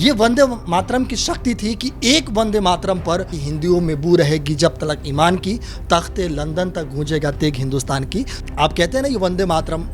ये वंदे मातरम की शक्ति थी कि एक वंदे मातरम पर हिंदियों में बू रहेगी जब तलक ईमान की, तख्ते लंदन तक गूंजेगा तेग हिंदुस्तान की। आप कहते हैं ना ये वंदे मातरम,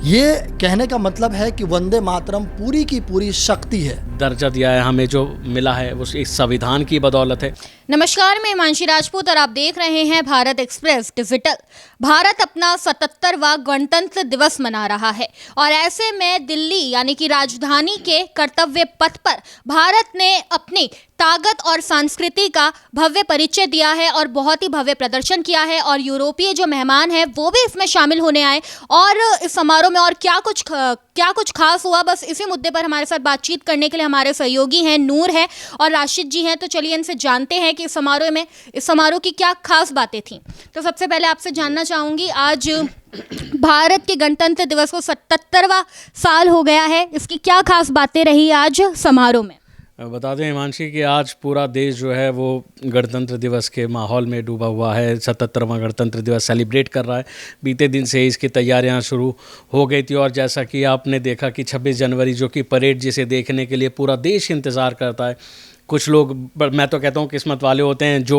ये कहने का मतलब है कि वंदे मातरम पूरी की पूरी शक्ति है। दर्जा दिया है हमें, जो मिला है वो इस संविधान की बदौलत है। नमस्कार, मैं हिमांशी राजपूत और आप देख रहे हैं भारत एक्सप्रेस डिजिटल। भारत अपना 77वां गणतंत्र दिवस मना रहा है और ऐसे में दिल्ली यानी कि राजधानी के कर्तव्य पथ पर भारत ने अपनी ताकत और संस्कृति का भव्य परिचय दिया है और बहुत ही भव्य प्रदर्शन किया है। और यूरोपीय जो मेहमान हैं वो भी इसमें शामिल होने आए और इस समारोह में और क्या कुछ खास हुआ, बस इसी मुद्दे पर हमारे साथ बातचीत करने के लिए हमारे सहयोगी हैं, नूर है और राशिद जी हैं। तो चलिए इनसे जानते हैं कि इस समारोह की क्या खास बातें थी। तो सबसे पहले आपसे जानना चाहूँगी, आज भारत के गणतंत्र दिवस को 77वां साल हो गया है, इसकी क्या खास बातें रही आज समारोह में? बता दें हिमांशी कि आज पूरा देश जो है वो गणतंत्र दिवस के माहौल में डूबा हुआ है। 77वां गणतंत्र दिवस सेलिब्रेट कर रहा है। बीते दिन से इसकी तैयारियां शुरू हो गई थी और जैसा कि आपने देखा कि 26 जनवरी जो कि परेड जिसे देखने के लिए पूरा देश इंतज़ार करता है। कुछ लोग, मैं तो कहता हूँ, किस्मत वाले होते हैं जो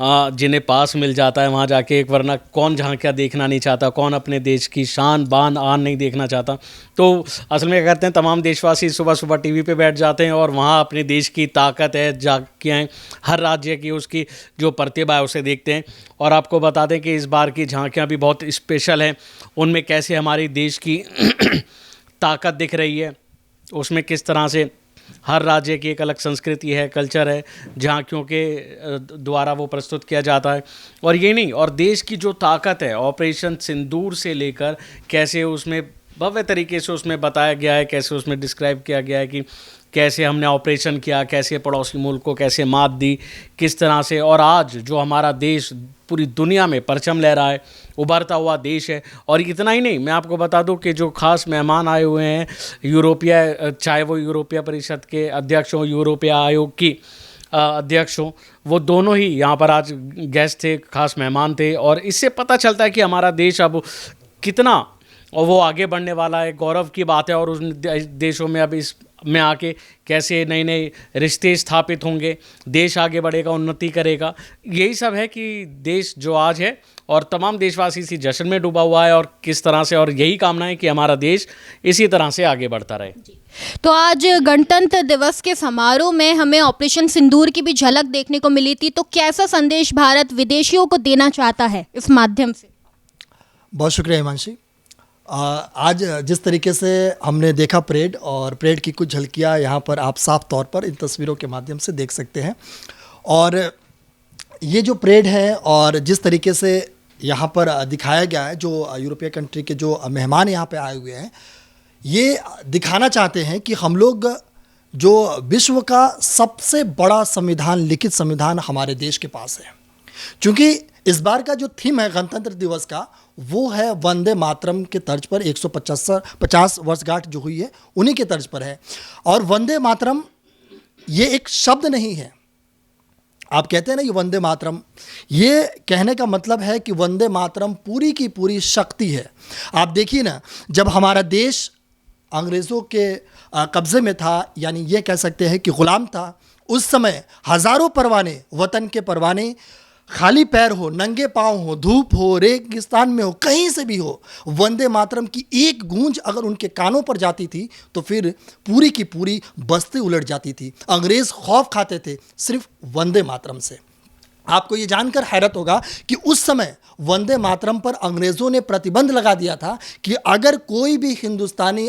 जिन्हें पास मिल जाता है वहाँ जाके, एक वरना कौन जहाँ क्या देखना नहीं चाहता, कौन अपने देश की शान बान आन नहीं देखना चाहता। तो असल में क्या करते हैं, तमाम देशवासी सुबह सुबह टीवी पे बैठ जाते हैं और वहाँ अपने देश की ताकत है, झांकियाँ हैं, हर राज्य की उसकी जो प्रतिभा है उसे देखते हैं। और आपको बता दें कि इस बार की झांकियाँ भी बहुत स्पेशल हैं। उनमें कैसे हमारे देश की ताकत दिख रही है, उसमें किस तरह से हर राज्य की एक अलग संस्कृति है, कल्चर है, झांकियों के द्वारा वो प्रस्तुत किया जाता है। और ये नहीं, और देश की जो ताकत है, ऑपरेशन सिंदूर से लेकर कैसे उसमें भव्य तरीके से उसमें बताया गया है, कैसे उसमें डिस्क्राइब किया गया है कि कैसे हमने ऑपरेशन किया, कैसे पड़ोसी मुल्क को कैसे मात दी, किस तरह से। और आज जो हमारा देश पूरी दुनिया में परचम लहरा है, उभरता हुआ देश है। और इतना ही नहीं, मैं आपको बता दूं कि जो खास मेहमान आए हुए हैं यूरोपीय, चाहे वो यूरोपीय परिषद के अध्यक्ष हों, यूरोपीय आयोग की अध्यक्ष हों, वो दोनों ही यहाँ पर आज गेस्ट थे, खास मेहमान थे। और इससे पता चलता है कि हमारा देश अब कितना और वो आगे बढ़ने वाला है। गौरव की बात है। और उन देशों में अब इस में आके कैसे नए नए रिश्ते स्थापित होंगे, देश आगे बढ़ेगा, उन्नति करेगा। यही सब है कि देश जो आज है और तमाम देशवासी इसी जश्न में डूबा हुआ है और किस तरह से, और यही कामना है कि हमारा देश इसी तरह से आगे बढ़ता रहे। तो आज गणतंत्र दिवस के समारोह में हमें ऑपरेशन सिंदूर की भी झलक देखने को मिली थी। तो कैसा संदेश भारत विदेशियों को देना चाहता है इस माध्यम से? बहुत शुक्रिया हिमांशी। आज जिस तरीके से हमने देखा परेड, और परेड की कुछ झलकियाँ यहाँ पर आप साफ तौर पर इन तस्वीरों के माध्यम से देख सकते हैं। और ये जो परेड है और जिस तरीके से यहाँ पर दिखाया गया है, जो यूरोपीय कंट्री के जो मेहमान यहाँ पे आए हुए हैं, ये दिखाना चाहते हैं कि हम लोग जो विश्व का सबसे बड़ा संविधान, लिखित संविधान हमारे देश के पास है। क्योंकि इस बार का जो थीम है गणतंत्र दिवस का, वो है वंदे मातरम के तर्ज पर। 150 वर्षगांठ जो हुई है उन्हीं के तर्ज पर है। और वंदे मातरम ये एक शब्द नहीं है। आप कहते हैं ना ये वंदे मातरम, ये कहने का मतलब है कि वंदे मातरम पूरी की पूरी शक्ति है। आप देखिए ना, जब हमारा देश अंग्रेज़ों के कब्ज़े में था, यानी ये कह सकते हैं कि ग़ुलाम था, उस समय हज़ारों परवाने, वतन के परवाने, खाली पैर हो, नंगे पाँव हो, धूप हो, रेगिस्तान में हो, कहीं से भी हो, वंदे मातरम की एक गूंज अगर उनके कानों पर जाती थी तो फिर पूरी की पूरी बस्ती उलट जाती थी। अंग्रेज़ खौफ खाते थे सिर्फ वंदे मातरम से। आपको ये जानकर हैरत होगा कि उस समय वंदे मातरम पर अंग्रेज़ों ने प्रतिबंध लगा दिया था कि अगर कोई भी हिंदुस्तानी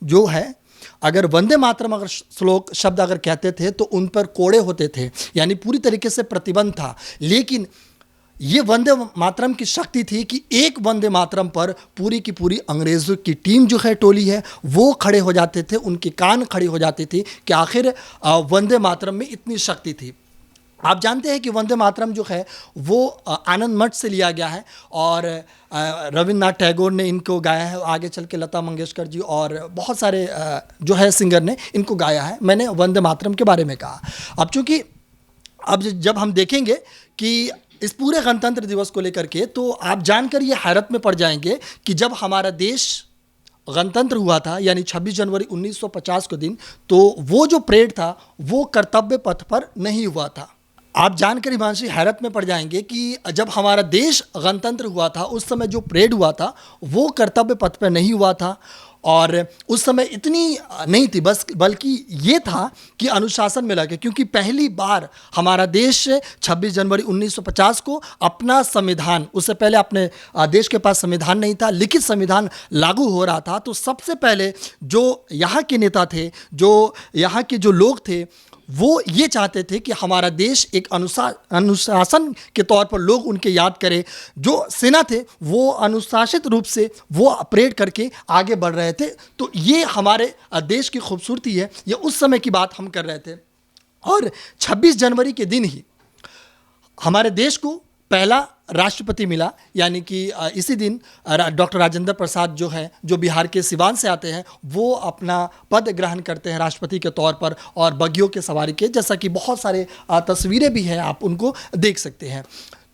जो है, अगर वंदे मातरम अगर श्लोक शब्द अगर कहते थे तो उन पर कोड़े होते थे, यानी पूरी तरीके से प्रतिबंध था। लेकिन ये वंदे मातरम की शक्ति थी कि एक वंदे मातरम पर पूरी की पूरी अंग्रेज़ों की टीम जो है, टोली है, वो खड़े हो जाते थे, उनके कान खड़े हो जाते थे कि आखिर वंदे मातरम में इतनी शक्ति थी। आप जानते हैं कि वंदे मातरम जो है वो आनंद मठ से लिया गया है और रविन्द्रनाथ टैगोर ने इनको गाया है। आगे चल के लता मंगेशकर जी और बहुत सारे जो है सिंगर ने इनको गाया है। मैंने वंदे मातरम के बारे में कहा। अब चूँकि अब जब हम देखेंगे कि इस पूरे गणतंत्र दिवस को लेकर के, तो आप जानकर ये हैरत में पड़ जाएंगे कि जब हमारा देश गणतंत्र हुआ था यानी 26 जनवरी 1950 को दिन, तो वो जो परेड था वो कर्तव्य पथ पर नहीं हुआ था। आप जानकर हिमांशी हैरत में पड़ जाएंगे कि जब हमारा देश गणतंत्र हुआ था उस समय जो परेड हुआ था वो कर्तव्य पथ पर नहीं हुआ था। और उस समय इतनी नहीं थी बल्कि ये था कि अनुशासन में लगे, क्योंकि पहली बार हमारा देश 26 जनवरी 1950 को अपना संविधान, उससे पहले अपने देश के पास संविधान नहीं था, लिखित संविधान लागू हो रहा था। तो सबसे पहले जो यहाँ के नेता थे, जो यहाँ के जो लोग थे, वो ये चाहते थे कि हमारा देश एक अनुशासन के तौर पर लोग उनके याद करें। जो सेना थे वो अनुशासित रूप से वो परेड करके आगे बढ़ रहे थे। तो ये हमारे देश की खूबसूरती है, ये उस समय की बात हम कर रहे थे। और 26 जनवरी के दिन ही हमारे देश को पहला राष्ट्रपति मिला, यानी कि इसी दिन डॉक्टर राजेंद्र प्रसाद जो है, जो बिहार के सिवान से आते हैं, वो अपना पद ग्रहण करते हैं राष्ट्रपति के तौर पर, और बग्गियों के सवारी के, जैसा कि बहुत सारे तस्वीरें भी हैं, आप उनको देख सकते हैं।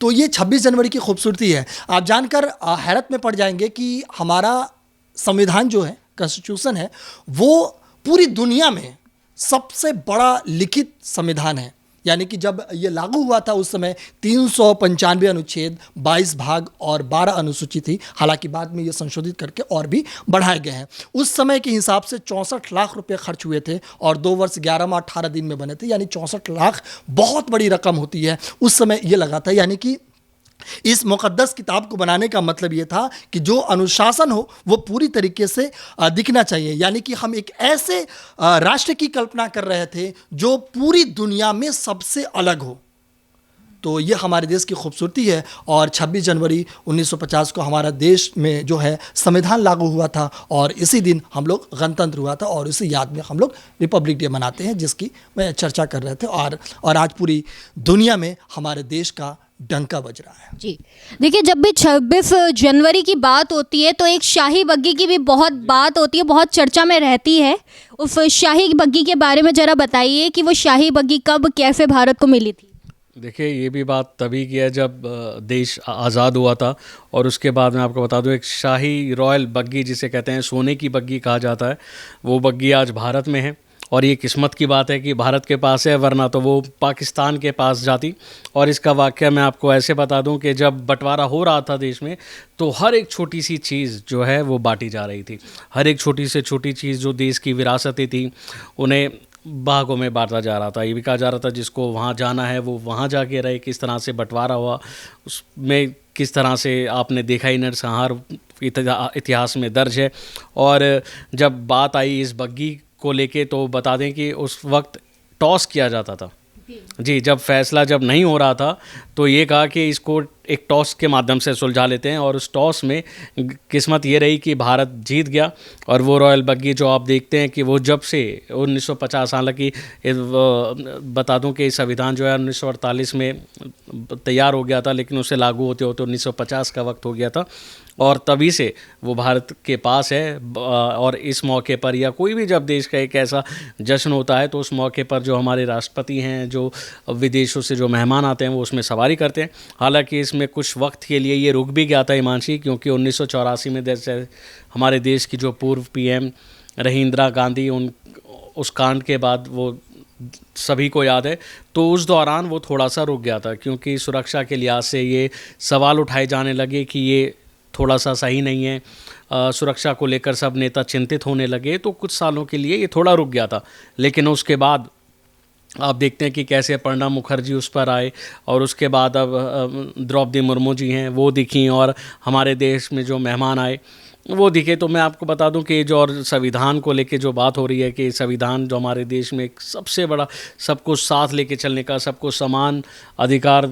तो ये 26 जनवरी की खूबसूरती है। आप जानकर हैरत में पड़ जाएंगे कि हमारा संविधान जो है, कॉन्स्टिट्यूशन है, वो पूरी दुनिया में सबसे बड़ा लिखित संविधान है। यानी कि जब ये लागू हुआ था उस समय 395 अनुच्छेद, 22 भाग और 12 अनुसूची थी। हालांकि बाद में ये संशोधित करके और भी बढ़ाए गए हैं। उस समय के हिसाब से 64 लाख रुपए खर्च हुए थे और 2 वर्ष 11 माह 18 दिन में बने थे, यानी 64 लाख बहुत बड़ी रकम होती है। उस समय ये लगा था, यानी कि इस मुकद्दस किताब को बनाने का मतलब ये था कि जो अनुशासन हो वो पूरी तरीके से दिखना चाहिए। यानी कि हम एक ऐसे राष्ट्र की कल्पना कर रहे थे जो पूरी दुनिया में सबसे अलग हो। तो ये हमारे देश की खूबसूरती है। और 26 जनवरी 1950 को हमारा देश में जो है संविधान लागू हुआ था और इसी दिन हम लोग गणतंत्र हुआ था, और इसी याद में हम लोग रिपब्लिक डे मनाते हैं, जिसकी मैं चर्चा कर रहे थे। और आज पूरी दुनिया में हमारे देश का डंका बज रहा है। जी देखिए, जब भी 26 जनवरी की बात होती है तो एक शाही बग्गी की भी बहुत बात होती है, बहुत चर्चा में रहती है। उस शाही बग्गी के बारे में ज़रा बताइए कि वो शाही बग्गी कब कैसे भारत को मिली थी। देखिए, ये भी बात तभी की है जब देश आज़ाद हुआ था। और उसके बाद मैं आपको बता दूं, एक शाही रॉयल बग्गी जिसे कहते हैं, सोने की बग्गी कहा जाता है, वो बग्गी आज भारत में है। और ये किस्मत की बात है कि भारत के पास है, वरना तो वो पाकिस्तान के पास जाती। और इसका वाक़या मैं आपको ऐसे बता दूं कि जब बंटवारा हो रहा था देश में, तो हर एक छोटी सी चीज़ जो है वो बांटी जा रही थी। हर एक छोटी से छोटी चीज़ जो देश की विरासतें थी, उन्हें भागों में बांटा जा रहा था। ये भी कहा जा रहा था जिसको वहाँ जाना है वो वहाँ जाके रहे। किस तरह से बंटवारा हुआ, उसमें किस तरह से आपने देखा ही, नरसंहार इतिहास में दर्ज है। और जब बात आई इस बग्गी को लेके, तो बता दें कि उस वक्त टॉस किया जाता था। जी, जब फैसला जब नहीं हो रहा था तो ये कहा कि इसको एक टॉस के माध्यम से सुलझा लेते हैं। और उस टॉस में किस्मत ये रही कि भारत जीत गया। और वो रॉयल बग्गी जो आप देखते हैं कि वो जब से 1950, हालांकि बता दूं कि संविधान जो है 1948 में तैयार हो गया था, लेकिन उसे लागू होते होते 1950 का वक्त हो गया था। और तभी से वो भारत के पास है। और इस मौके पर, या कोई भी जब देश का एक ऐसा जश्न होता है, तो उस मौके पर जो हमारे राष्ट्रपति हैं, जो विदेशों से जो मेहमान आते हैं, वो उसमें सवारी करते हैं। हालांकि इसमें कुछ वक्त के लिए ये रुक भी गया था हिमांशी, क्योंकि 1984 में जैसे हमारे देश की जो पूर्व पीएम रही इंदिरा गांधी, उस कांड के बाद वो सभी को याद है, तो उस दौरान वो थोड़ा सा रुक गया था, क्योंकि सुरक्षा के लिहाज से ये सवाल उठाए जाने लगे कि ये थोड़ा सा सही नहीं है। सुरक्षा को लेकर सब नेता चिंतित होने लगे, तो कुछ सालों के लिए ये थोड़ा रुक गया था। लेकिन उसके बाद आप देखते हैं कि कैसे प्रणब मुखर्जी उस पर आए, और उसके बाद अब द्रौपदी मुर्मू जी हैं, वो दिखी, और हमारे देश में जो मेहमान आए वो दिखे। तो मैं आपको बता दूं कि जो और संविधान को लेके जो बात हो रही है, कि संविधान जो हमारे देश में एक सबसे बड़ा सबको साथ लेके चलने का, सबको समान अधिकार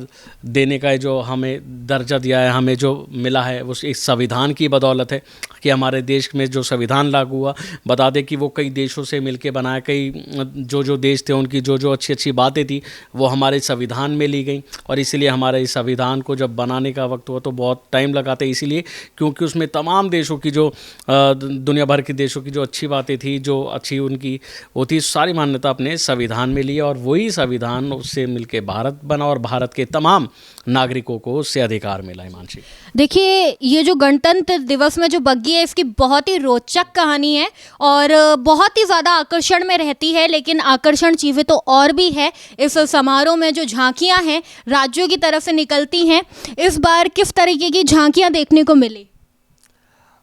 देने का जो हमें दर्जा दिया है, हमें जो मिला है, वो इस संविधान की बदौलत है कि हमारे देश में जो संविधान लागू हुआ, बता दें कि वो कई देशों से मिलके बनाया। कई जो देश थे उनकी जो अच्छी अच्छी बातें थी वो हमारे संविधान में ली गई। और इसीलिए हमारे इस संविधान को जब बनाने का वक्त हुआ तो बहुत टाइम लगा था, इसीलिए क्योंकि उसमें तमाम देशों की जो दुनिया भर के देशों की जो अच्छी बातें थी, जो अच्छी उनकी वो थी, सारी मान्यता अपने संविधान में ली और वही संविधान उससे मिलके भारत बना और भारत के तमाम नागरिकों को उससे अधिकार मिला। हिमांशी, देखिए, ये जो गणतंत्र दिवस में जो बग्घी है, इसकी बहुत ही रोचक कहानी है और बहुत ही ज़्यादा आकर्षण में रहती है। लेकिन आकर्षण चीज़ें तो और भी है। इस समारोह में जो झांकियां हैं राज्यों की तरफ से निकलती हैं, इस बार किस तरीके की झांकियां देखने को मिली?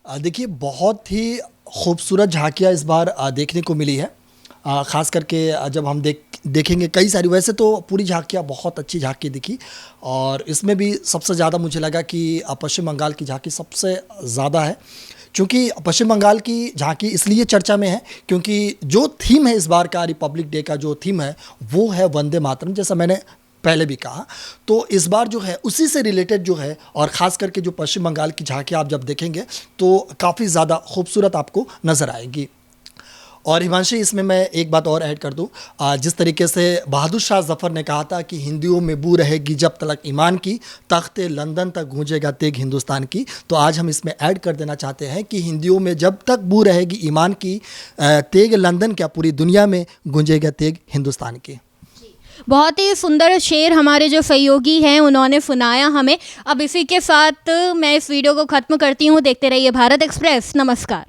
देखिए, बहुत ही खूबसूरत झांकियाँ इस बार देखने को मिली है। ख़ास करके जब हम देखेंगे कई सारी, वैसे तो पूरी झांकियाँ बहुत अच्छी झांकी दिखी और इसमें भी सबसे ज़्यादा मुझे लगा कि पश्चिम बंगाल की झांकी सबसे ज़्यादा है। क्योंकि पश्चिम बंगाल की झांकी इसलिए चर्चा में है क्योंकि जो थीम है इस बार का रिपब्लिक डे का जो थीम है वो है वंदे मातरम, जैसा मैंने पहले भी कहा। तो इस बार जो है उसी से रिलेटेड जो है, और ख़ास करके जो पश्चिम बंगाल की झांकी आप जब देखेंगे तो काफ़ी ज़्यादा खूबसूरत आपको नज़र आएगी। और हिमांशी, इसमें मैं एक बात और ऐड कर दूं, जिस तरीके से बहादुर शाह जफ़र ने कहा था कि हिंदियों में बू रहेगी जब तलक ईमान की, तख्ते लंदन तक गूंजेगा तेग हिंदुस्तान की। तो आज हम इसमें ऐड कर देना चाहते हैं कि हिंदियों में जब तक बू रहेगी ईमान की, तेग लंदन क्या पूरी दुनिया में गूंजेगा तेग हिंदुस्तान की। बहुत ही सुंदर शेर हमारे जो सहयोगी हैं उन्होंने सुनाया हमें। अब इसी के साथ मैं इस वीडियो को ख़त्म करती हूँ। देखते रहिए भारत एक्सप्रेस। नमस्कार।